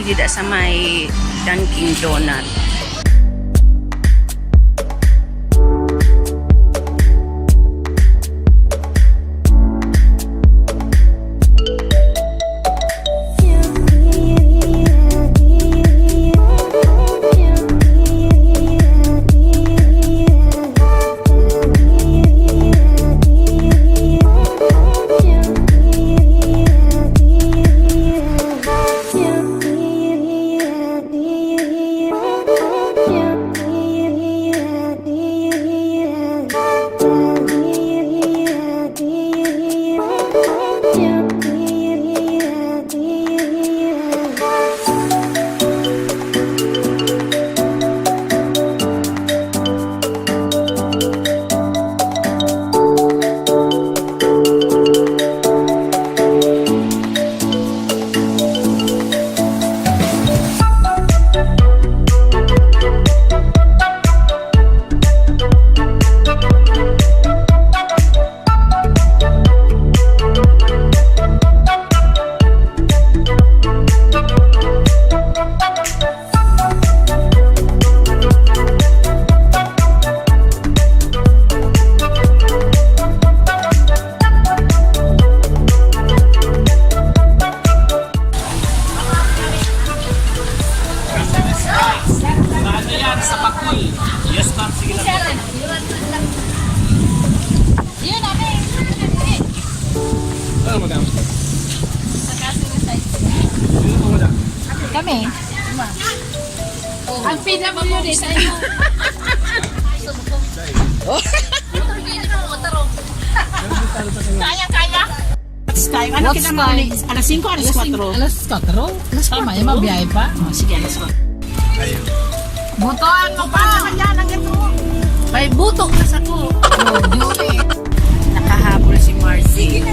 dida sa may Dunkin Donut. Kami. Ang PWD sa inyo. Kaya. Sky, ano kinamali? Alas 5, alas 4. Alas 4? Tama, yung mabiyahe pa? Oh, sige, alas 4. Butoan mo pa! Kanya lang ito. May butok na sa ko. Oh, duty. Nakahabol si Marcy.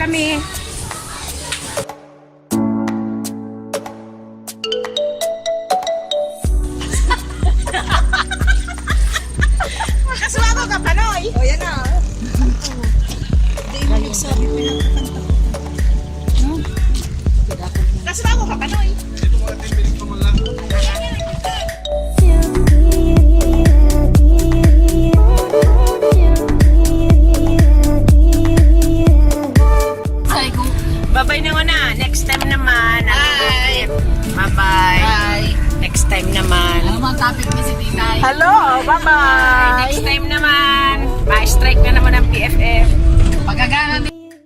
kami. Makasama ka, Panoy! O, yan na. Hindi mo nagsabi pinapakanta ko. Kasama ka, Panoy! Bye-bye na muna. Next time naman. Bye. Bye-bye. Bye! Next time naman. Ano bang topic ni si Tinay? Hello, bye-bye. Next time naman. Pa-strike na naman ang PFF. Pagkagana